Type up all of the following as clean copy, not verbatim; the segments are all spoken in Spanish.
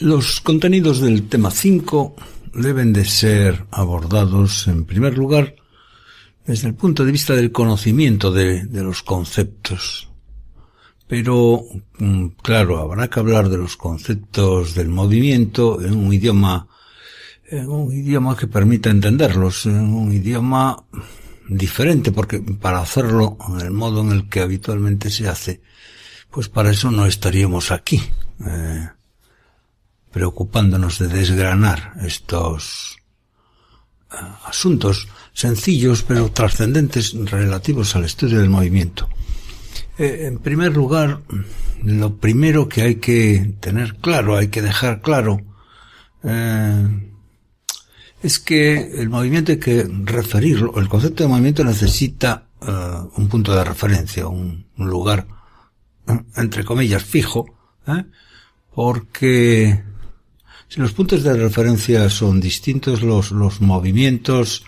Los contenidos del tema 5 deben de ser abordados, en primer lugar, desde el punto de vista del conocimiento de los conceptos. Pero, claro, habrá que hablar de los conceptos del movimiento en un idioma que permita entenderlos, en un idioma diferente, porque para hacerlo en el modo en el que habitualmente se hace, pues para eso no estaríamos aquí, preocupándonos de desgranar estos asuntos sencillos pero trascendentes relativos al estudio del movimiento. En primer lugar, lo primero que hay que tener claro, hay que dejar claro, es que el movimiento hay que referirlo, el concepto de movimiento necesita un punto de referencia, un lugar, entre comillas, fijo, porque si los puntos de referencia son distintos, los movimientos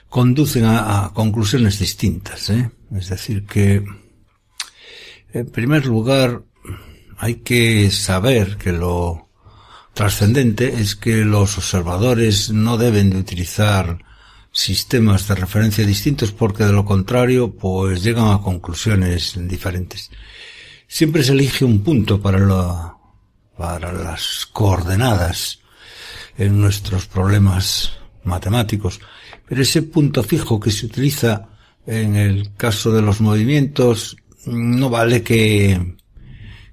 conducen a conclusiones distintas, Es decir que, en primer lugar, hay que saber que lo trascendente es que los observadores no deben de utilizar sistemas de referencia distintos, porque de lo contrario, pues llegan a conclusiones diferentes. Siempre se elige un punto para las coordenadas en nuestros problemas matemáticos, pero ese punto fijo que se utiliza en el caso de los movimientos no vale que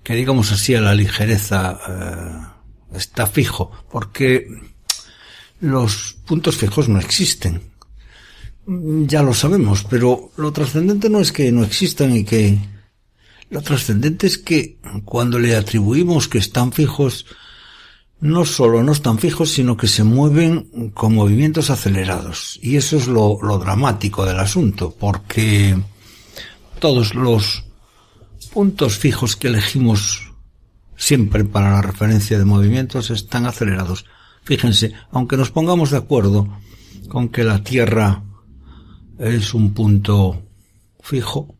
digamos así a la ligereza está fijo, porque los puntos fijos no existen. Ya lo sabemos, pero lo trascendente no es que no existan lo trascendente es que cuando le atribuimos que están fijos, no solo no están fijos, sino que se mueven con movimientos acelerados. Y eso es lo dramático del asunto, porque todos los puntos fijos que elegimos siempre para la referencia de movimientos están acelerados. Fíjense, aunque nos pongamos de acuerdo con que la Tierra es un punto fijo,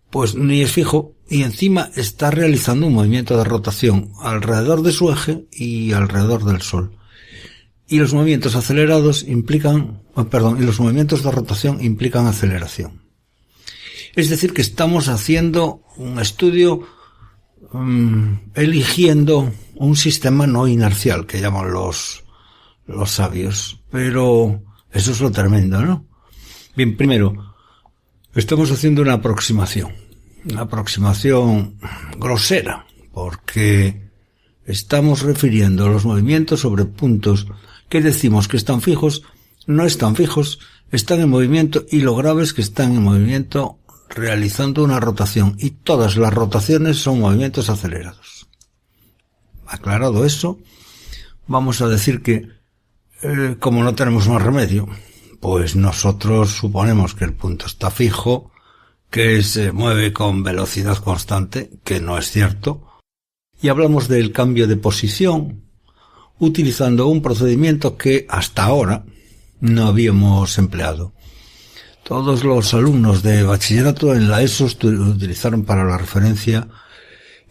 pues ni es fijo y encima está realizando un movimiento de rotación alrededor de su eje y alrededor del Sol. Y los movimientos acelerados y los movimientos de rotación implican aceleración. Es decir que estamos haciendo un estudio eligiendo un sistema no inercial, que llaman los sabios. Pero eso es lo tremendo, ¿no? Bien, primero, estamos haciendo una aproximación grosera, porque estamos refiriendo los movimientos sobre puntos que decimos que están fijos, no están fijos, están en movimiento, y lo grave es que están en movimiento realizando una rotación, y todas las rotaciones son movimientos acelerados. Aclarado eso, vamos a decir que, como no tenemos más remedio, pues nosotros suponemos que el punto está fijo, que se mueve con velocidad constante, que no es cierto, y hablamos del cambio de posición, utilizando un procedimiento que hasta ahora no habíamos empleado. Todos los alumnos de bachillerato en la ESO utilizaron para la referencia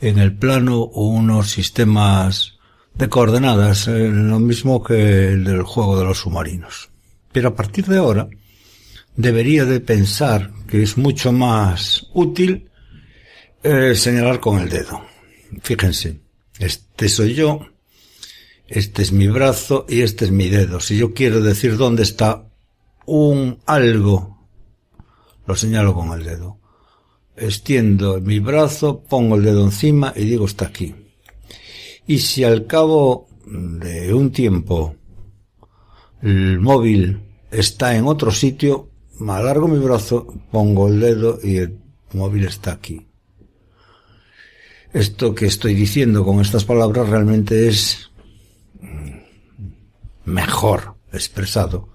en el plano unos sistemas de coordenadas, lo mismo que el del juego de los submarinos. Pero a partir de ahora debería de pensar que es mucho más útil señalar con el dedo. Fíjense, este soy yo, este es mi brazo y este es mi dedo. Si yo quiero decir dónde está algo, lo señalo con el dedo. Extiendo mi brazo, pongo el dedo encima y digo está aquí. Y si al cabo de un tiempo el móvil está en otro sitio, me alargo mi brazo, pongo el dedo y el móvil está aquí. Esto que estoy diciendo con estas palabras realmente es mejor expresado,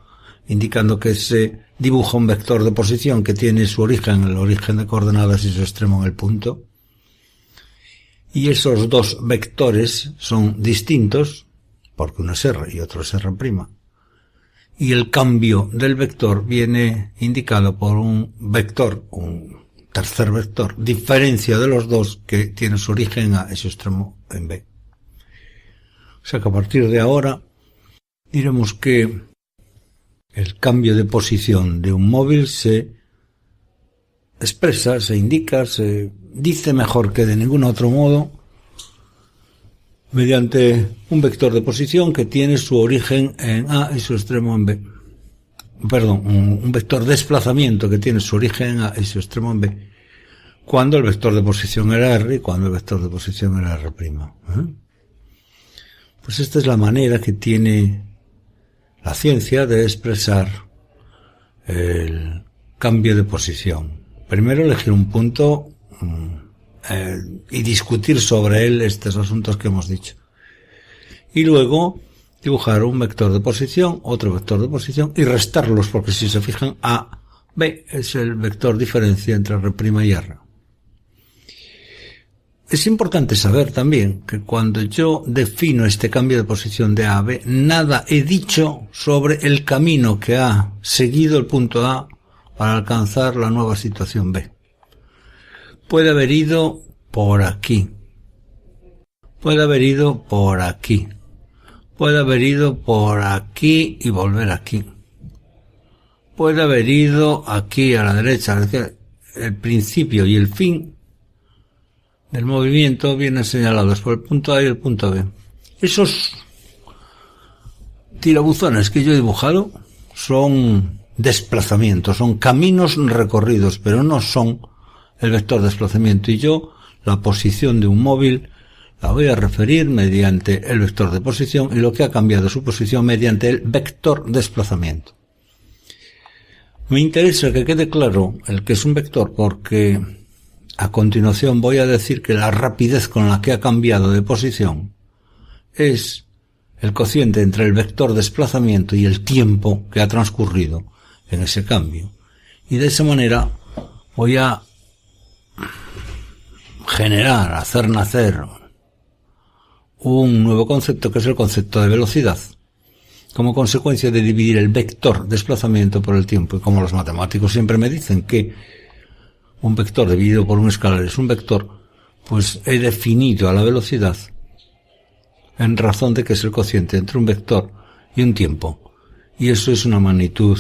indicando que se dibuja un vector de posición que tiene su origen, el origen de coordenadas, y su extremo en el punto. Y esos dos vectores son distintos, porque uno es R y otro es R'. Y el cambio del vector viene indicado por un vector, un tercer vector, diferencia de los dos, que tiene su origen en A y su extremo en B. O sea que a partir de ahora diremos que el cambio de posición de un móvil se expresa, se indica, se dice mejor que de ningún otro modo mediante un vector de posición que tiene su origen en A y su extremo en B. Perdón, un vector de desplazamiento que tiene su origen en A y su extremo en B, cuando el vector de posición era R y cuando el vector de posición era R'. Pues esta es la manera que tiene la ciencia de expresar el cambio de posición. Primero elegir un punto y discutir sobre él estos asuntos que hemos dicho. Y luego dibujar un vector de posición, otro vector de posición y restarlos, porque si se fijan, A, B es el vector diferencia entre R' y R. Es importante saber también que cuando yo defino este cambio de posición de A a B, nada he dicho sobre el camino que ha seguido el punto A para alcanzar la nueva situación B. Puede haber ido por aquí. Puede haber ido por aquí. Puede haber ido por aquí y volver aquí. Puede haber ido aquí a la derecha. Es decir, el principio y el fin del movimiento vienen señalados por el punto A y el punto B. Esos tirabuzones que yo he dibujado son desplazamientos, son caminos recorridos, pero no son el vector de desplazamiento. Y yo la posición de un móvil la voy a referir mediante el vector de posición y lo que ha cambiado su posición mediante el vector desplazamiento. Me interesa que quede claro el que es un vector porque a continuación voy a decir que la rapidez con la que ha cambiado de posición es el cociente entre el vector desplazamiento y el tiempo que ha transcurrido en ese cambio. Y de esa manera voy a hacer nacer un nuevo concepto que es el concepto de velocidad, como consecuencia de dividir el vector desplazamiento por el tiempo. Y como los matemáticos siempre me dicen que un vector dividido por un escalar es un vector, pues he definido a la velocidad en razón de que es el cociente entre un vector y un tiempo. Y eso es una magnitud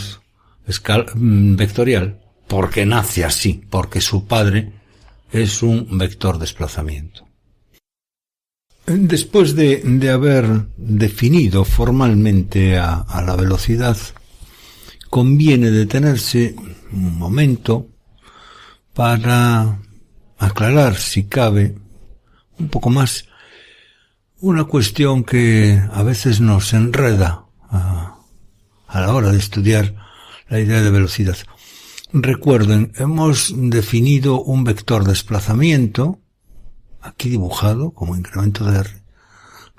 vectorial, porque nace así, porque su padre es un vector desplazamiento. Después de haber definido formalmente a la velocidad, conviene detenerse un momento para aclarar, si cabe, un poco más una cuestión que a veces nos enreda a la hora de estudiar la idea de velocidad. Recuerden, hemos definido un vector de desplazamiento, aquí dibujado como incremento de R,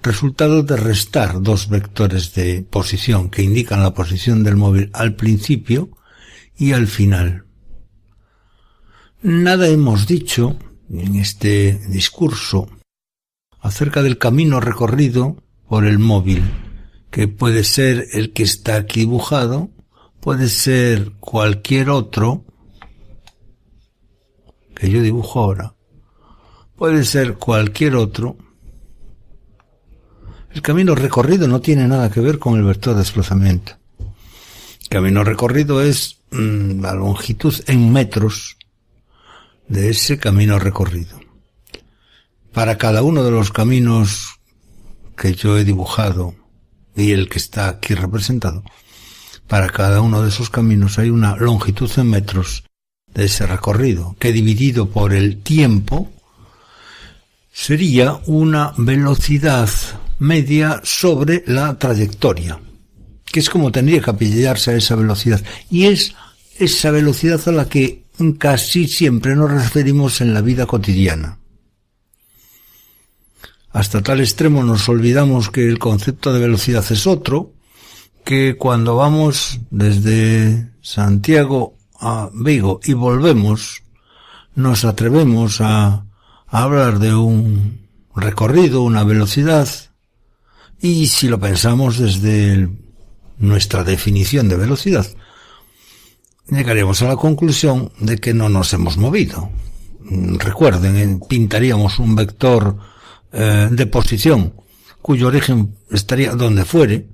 resultado de restar dos vectores de posición que indican la posición del móvil al principio y al final. Nada hemos dicho en este discurso acerca del camino recorrido por el móvil, que puede ser el que está aquí dibujado, puede ser cualquier otro que yo dibujo ahora, puede ser cualquier otro. El camino recorrido no tiene nada que ver con el vector de desplazamiento. El camino recorrido es la longitud en metros de ese camino recorrido. Para cada uno de los caminos que yo he dibujado y el que está aquí representado, para cada uno de esos caminos hay una longitud en metros de ese recorrido, que dividido por el tiempo sería una velocidad media sobre la trayectoria, que es como tendría que apellidarse a esa velocidad. Y es esa velocidad a la que casi siempre nos referimos en la vida cotidiana. Hasta tal extremo nos olvidamos que el concepto de velocidad es otro, que cuando vamos desde Santiago a Vigo y volvemos, nos atrevemos a hablar de un recorrido, una velocidad, y si lo pensamos desde nuestra definición de velocidad, llegaríamos a la conclusión de que no nos hemos movido. Recuerden, pintaríamos un vector de posición cuyo origen estaría donde fuere,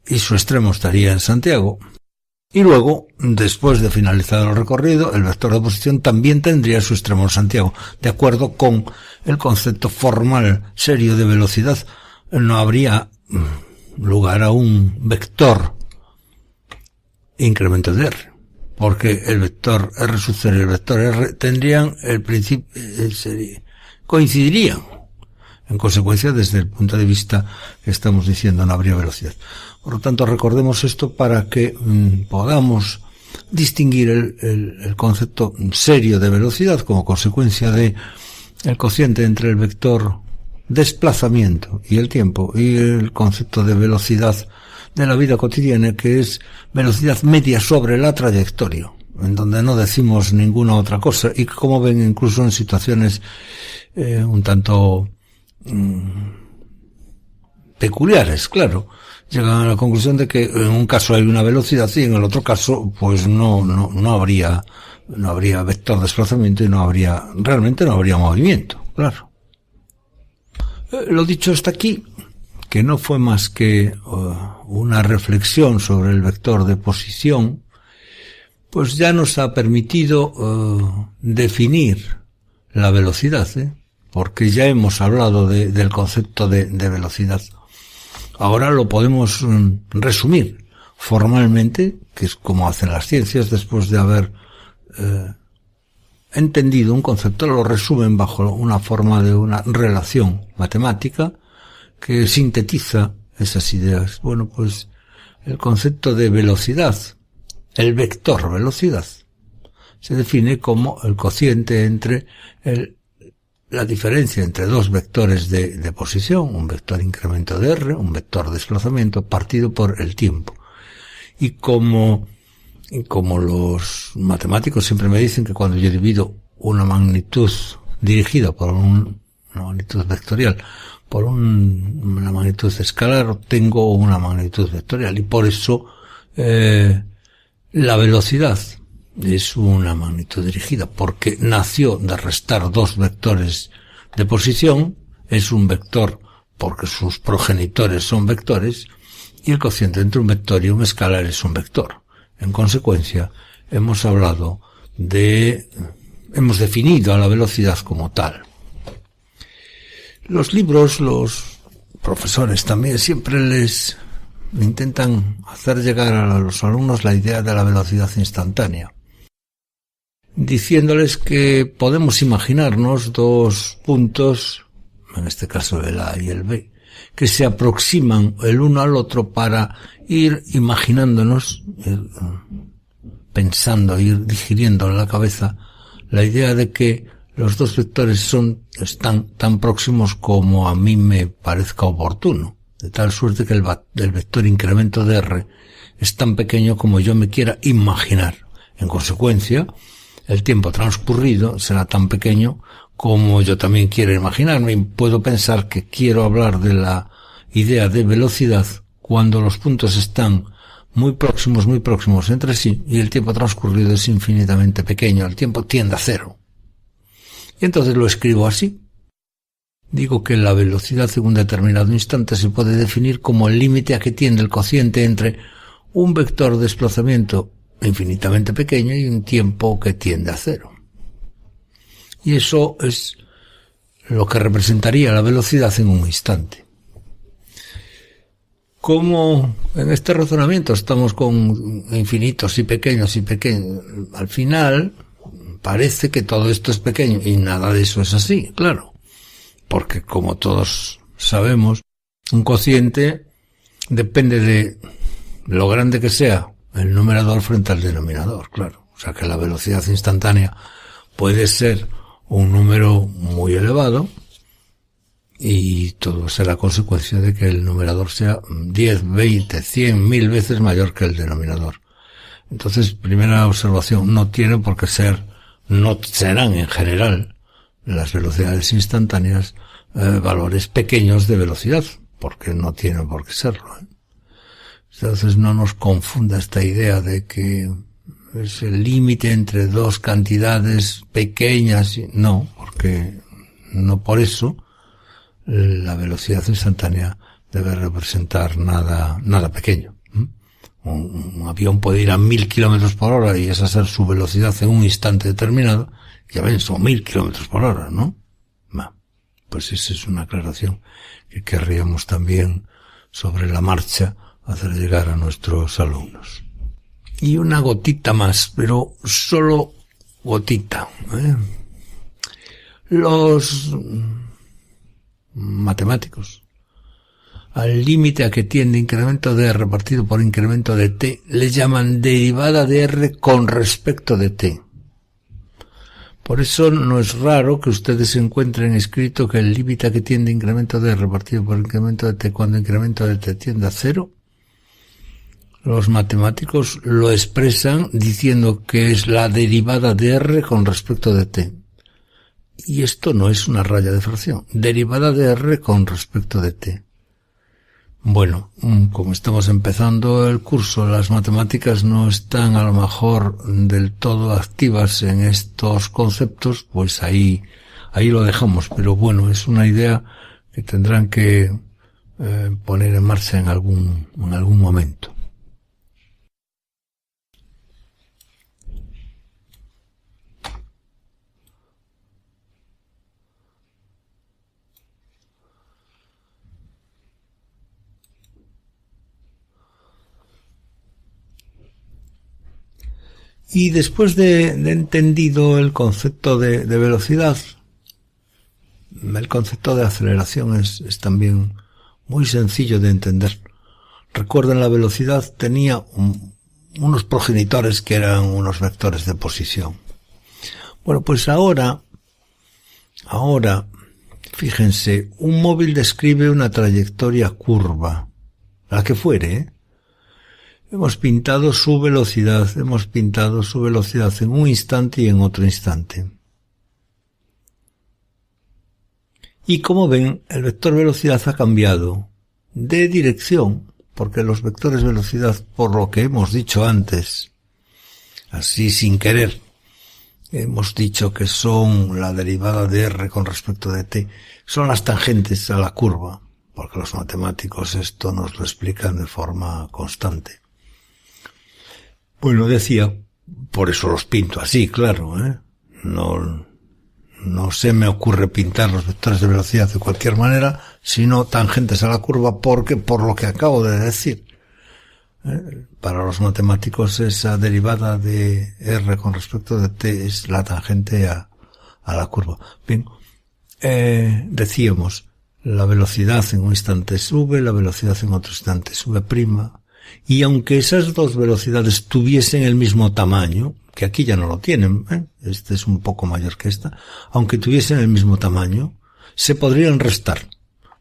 y su extremo estaría en Santiago. Y luego, después de finalizar el recorrido, el vector de posición también tendría su extremo en Santiago. De acuerdo con el concepto formal serio de velocidad, no habría lugar a un vector incremento de R, porque el vector R sub 0 y el vector R tendrían el principio, coincidirían. En consecuencia, desde el punto de vista que estamos diciendo, no habría velocidad. Por lo tanto, recordemos esto para que podamos distinguir el concepto serio de velocidad como consecuencia de el cociente entre el vector desplazamiento y el tiempo, y el concepto de velocidad de la vida cotidiana, que es velocidad media sobre la trayectoria, en donde no decimos ninguna otra cosa, y como ven, incluso en situaciones un tanto peculiares, claro, llegan a la conclusión de que en un caso hay una velocidad y en el otro caso pues no habría vector de desplazamiento y realmente no habría movimiento, claro. Lo dicho hasta aquí, que no fue más que una reflexión sobre el vector de posición, pues ya nos ha permitido definir la velocidad, porque ya hemos hablado del concepto de velocidad. Ahora lo podemos resumir formalmente, que es como hacen las ciencias después de haber entendido un concepto, lo resumen bajo una forma de una relación matemática que sintetiza esas ideas. Bueno, pues el concepto de velocidad, el vector velocidad, se define como el cociente entre la diferencia entre dos vectores de posición, un vector incremento de R, un vector desplazamiento, partido por el tiempo. Y como los matemáticos siempre me dicen que cuando yo divido una magnitud dirigida por una magnitud vectorial por una magnitud escalar, obtengo una magnitud vectorial, y por eso la velocidad es una magnitud dirigida, porque nació de restar dos vectores de posición, es un vector porque sus progenitores son vectores, y el cociente entre un vector y un escalar es un vector. En consecuencia, hemos definido a la velocidad como tal. Los libros, los profesores también siempre les intentan hacer llegar a los alumnos la idea de la velocidad instantánea, diciéndoles que podemos imaginarnos dos puntos, en este caso el A y el B, que se aproximan el uno al otro para ir imaginándonos, pensando, ir digiriendo en la cabeza la idea de que los dos vectores están tan próximos como a mí me parezca oportuno, de tal suerte que el vector incremento de R es tan pequeño como yo me quiera imaginar. En consecuencia, el tiempo transcurrido será tan pequeño como yo también quiero imaginarme, y puedo pensar que quiero hablar de la idea de velocidad cuando los puntos están muy próximos entre sí y el tiempo transcurrido es infinitamente pequeño, el tiempo tiende a cero. Y entonces lo escribo así. Digo que la velocidad en un determinado instante se puede definir como el límite a que tiende el cociente entre un vector de desplazamiento infinitamente pequeño y un tiempo que tiende a cero. Y eso es lo que representaría la velocidad en un instante. Como en este razonamiento estamos con infinitos y pequeños, al final parece que todo esto es pequeño, y nada de eso es así, claro. Porque como todos sabemos, un cociente depende de lo grande que sea el numerador frente al denominador, claro. O sea que la velocidad instantánea puede ser un número muy elevado y todo será consecuencia de que el numerador sea 10, 20, 100, 1000 veces mayor que el denominador. Entonces, primera observación, no tiene por qué no serán en general las velocidades instantáneas valores pequeños de velocidad, porque no tienen por qué serlo. Entonces no nos confunda esta idea de que es el límite entre dos cantidades pequeñas. No, porque no por eso la velocidad instantánea debe representar nada pequeño. Un avión puede ir a 1000 kilómetros por hora y esa ser su velocidad en un instante determinado. Ya ven, son 1000 kilómetros por hora, ¿no? Pues esa es una aclaración que querríamos también sobre la marcha hacer llegar a nuestros alumnos. Y una gotita más, pero solo gotita, Los matemáticos, al límite a que tiende incremento de R partido por incremento de t, le llaman derivada de R con respecto de t. Por eso no es raro que ustedes encuentren escrito que el límite a que tiende incremento de R partido por incremento de t cuando incremento de t tiende a 0, los matemáticos lo expresan diciendo que es la derivada de R con respecto de t. Y esto no es una raya de fracción. Derivada de R con respecto de t. Bueno, como estamos empezando el curso, las matemáticas no están a lo mejor del todo activas en estos conceptos, pues ahí lo dejamos. Pero bueno, es una idea que tendrán que poner en marcha en algún momento. Y después de entendido el concepto de velocidad, el concepto de aceleración es también muy sencillo de entender. Recuerden, la velocidad tenía unos progenitores que eran unos vectores de posición. Bueno, pues ahora, fíjense, un móvil describe una trayectoria curva, la que fuere, Hemos pintado su velocidad en un instante y en otro instante. Y como ven, el vector velocidad ha cambiado de dirección, porque los vectores velocidad, por lo que hemos dicho antes, así sin querer, hemos dicho que son la derivada de R con respecto de t, son las tangentes a la curva, porque los matemáticos esto nos lo explican de forma constante. Bueno, decía, por eso los pinto así, claro, No se me ocurre pintar los vectores de velocidad de cualquier manera, sino tangentes a la curva, porque por lo que acabo de decir, para los matemáticos esa derivada de R con respecto de t es la tangente a la curva. Bien, decíamos, la velocidad en un instante sube, la velocidad en otro instante sube prima, y aunque esas dos velocidades tuviesen el mismo tamaño, que aquí ya no lo tienen, este es un poco mayor que esta, aunque tuviesen el mismo tamaño, se podrían restar.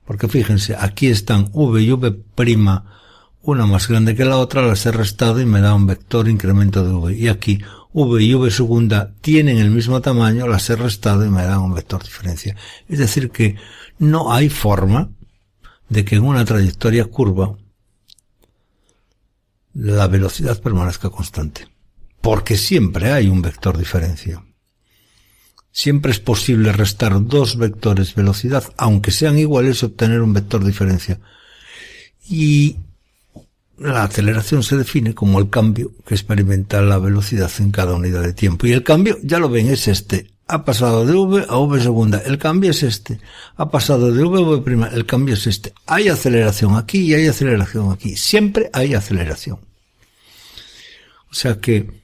Porque fíjense, aquí están v y v', una más grande que la otra, las he restado y me da un vector incremento de v. Y aquí v y v segunda tienen el mismo tamaño, las he restado y me da un vector diferencia. Es decir que no hay forma de que en una trayectoria curva la velocidad permanezca constante. Porque siempre hay un vector diferencia. Siempre es posible restar dos vectores velocidad, aunque sean iguales, y obtener un vector diferencia. Y la aceleración se define como el cambio que experimenta la velocidad en cada unidad de tiempo. Y el cambio, ya lo ven, es este. Ha pasado de v a v segunda. El cambio es este. Ha pasado de v a v prima. El cambio es este. Hay aceleración aquí y hay aceleración aquí. Siempre hay aceleración. O sea que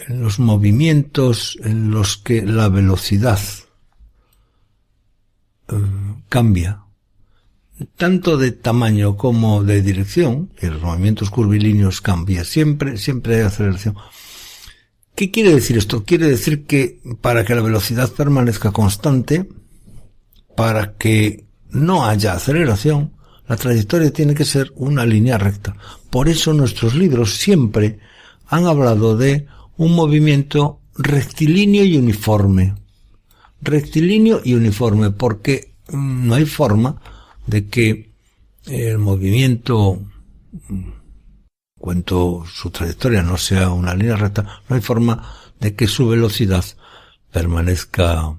en los movimientos en los que la velocidad cambia, tanto de tamaño como de dirección, y los movimientos curvilíneos cambia, siempre hay aceleración. ¿Qué quiere decir esto? Quiere decir que para que la velocidad permanezca constante, para que no haya aceleración, la trayectoria tiene que ser una línea recta. Por eso nuestros libros siempre han hablado de un movimiento rectilíneo y uniforme. Rectilíneo y uniforme, porque no hay forma de que el movimiento, cuanto su trayectoria no sea una línea recta, no hay forma de que su velocidad permanezca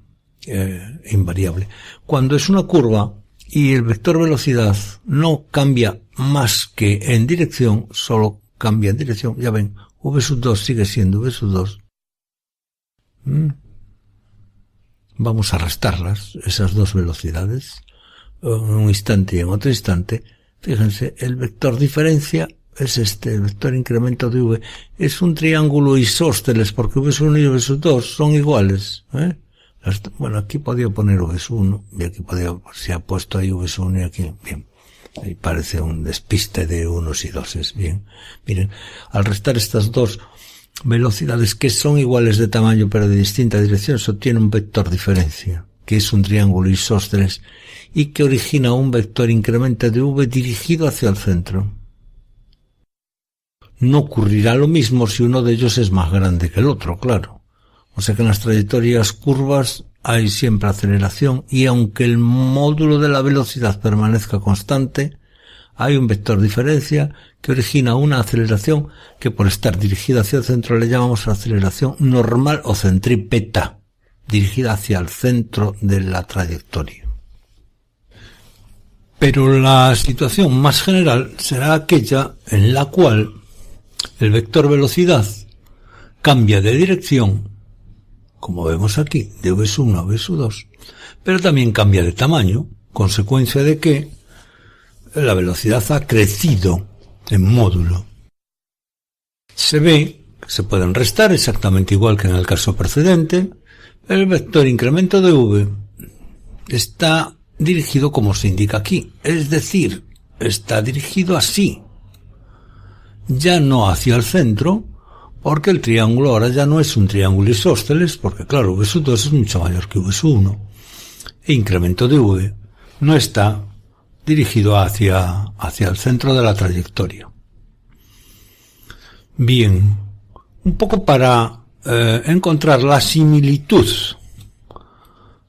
invariable. Cuando es una curva y el vector velocidad no cambia más que en dirección, solo cambia en dirección, ya ven, v sub 2 sigue siendo v sub 2. Vamos a restarlas, esas dos velocidades, en un instante y en otro instante. Fíjense, el vector diferencia es este, el vector incremento de v. Es un triángulo isósceles porque v sub 1 y v sub 2 son iguales. Bueno, aquí podía poner v sub 1 y aquí se ha puesto ahí v sub 1 y aquí. Bien. Ahí parece un despiste de unos y doses. Bien. Miren, al restar estas dos velocidades que son iguales de tamaño pero de distinta dirección, se obtiene un vector diferencia, que es un triángulo isósceles y que origina un vector incremento de v dirigido hacia el centro. No ocurrirá lo mismo si uno de ellos es más grande que el otro, claro. O sea que en las trayectorias curvas hay siempre aceleración y aunque el módulo de la velocidad permanezca constante, hay un vector diferencia que origina una aceleración que por estar dirigida hacia el centro le llamamos aceleración normal o centrípeta, dirigida hacia el centro de la trayectoria. Pero la situación más general será aquella en la cual el vector velocidad cambia de dirección, como vemos aquí, de v sub 1 a v sub 2, pero también cambia de tamaño, consecuencia de que la velocidad ha crecido en módulo. Se ve que se pueden restar exactamente igual que en el caso precedente. El vector incremento de v está dirigido como se indica aquí, es decir, está dirigido así, ya no hacia el centro, porque el triángulo ahora ya no es un triángulo isósceles, porque claro, v sub 2 es mucho mayor que v sub 1, e incremento de v no está dirigido hacia el centro de la trayectoria. Bien, un poco para encontrar la similitud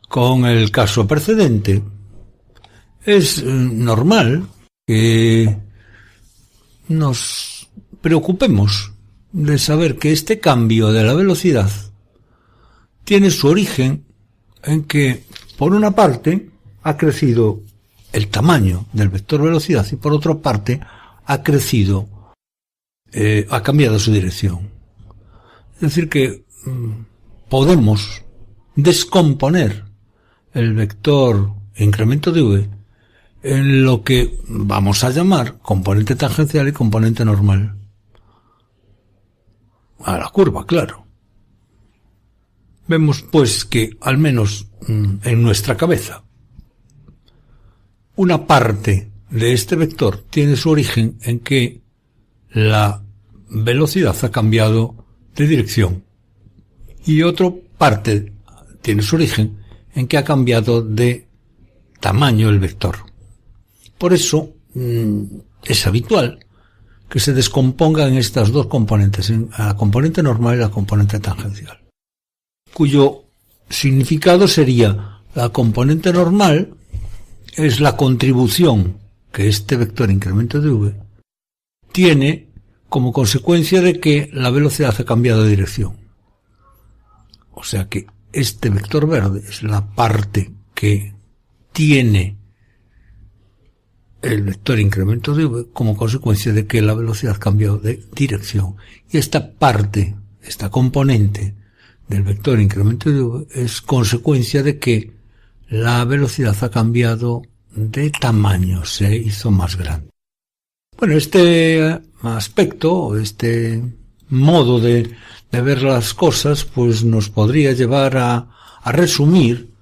con el caso precedente, es normal que nos preocupemos de saber que este cambio de la velocidad tiene su origen en que, por una parte, ha crecido el tamaño del vector velocidad y por otra parte ha cambiado su dirección. Es decir que podemos descomponer el vector incremento de v en lo que vamos a llamar componente tangencial y componente normal. A la curva, claro. Vemos pues que, al menos en nuestra cabeza, una parte de este vector tiene su origen en que la velocidad ha cambiado de dirección y otra parte tiene su origen en que ha cambiado de tamaño el vector. Por eso es habitual que se descompongan estas dos componentes, la componente normal y la componente tangencial, cuyo significado sería: la componente normal es la contribución que este vector incremento de v tiene como consecuencia de que la velocidad ha cambiado de dirección. O sea que este vector verde es la parte que tiene el vector incremento de v como consecuencia de que la velocidad ha cambiado de dirección. Y esta parte, esta componente del vector incremento de v es consecuencia de que la velocidad ha cambiado de tamaño, se hizo más grande. Bueno, este aspecto, este modo de ver las cosas, pues nos podría llevar a resumir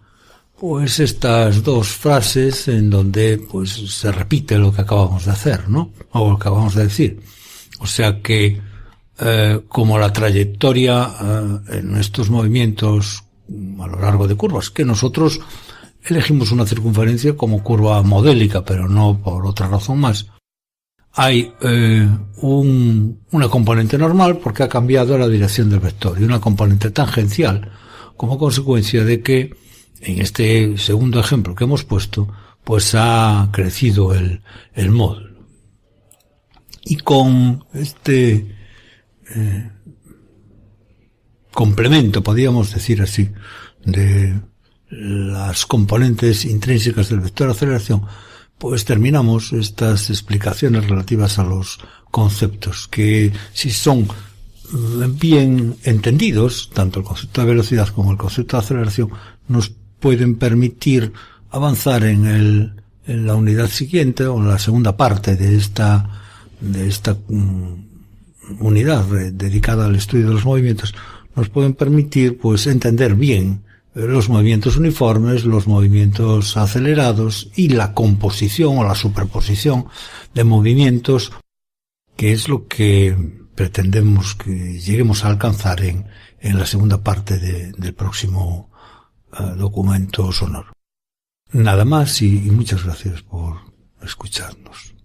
pues estas dos frases en donde pues se repite lo que acabamos de hacer, ¿no? O lo que acabamos de decir. O sea que como la trayectoria en estos movimientos a lo largo de curvas, que nosotros elegimos una circunferencia como curva modélica, pero no por otra razón más. Hay una componente normal porque ha cambiado la dirección del vector y una componente tangencial como consecuencia de que en este segundo ejemplo que hemos puesto pues ha crecido el módulo. Y con este complemento, podríamos decir así, de las componentes intrínsecas del vector de aceleración, pues terminamos estas explicaciones relativas a los conceptos, que si son bien entendidos, tanto el concepto de velocidad como el concepto de aceleración, nos pueden permitir avanzar en la unidad siguiente o en la segunda parte de esta unidad dedicada al estudio de los movimientos. Nos pueden permitir pues entender bien los movimientos uniformes, los movimientos acelerados y la composición o la superposición de movimientos, que es lo que pretendemos que lleguemos a alcanzar en la segunda parte del próximo documento sonoro. Nada más y muchas gracias por escucharnos.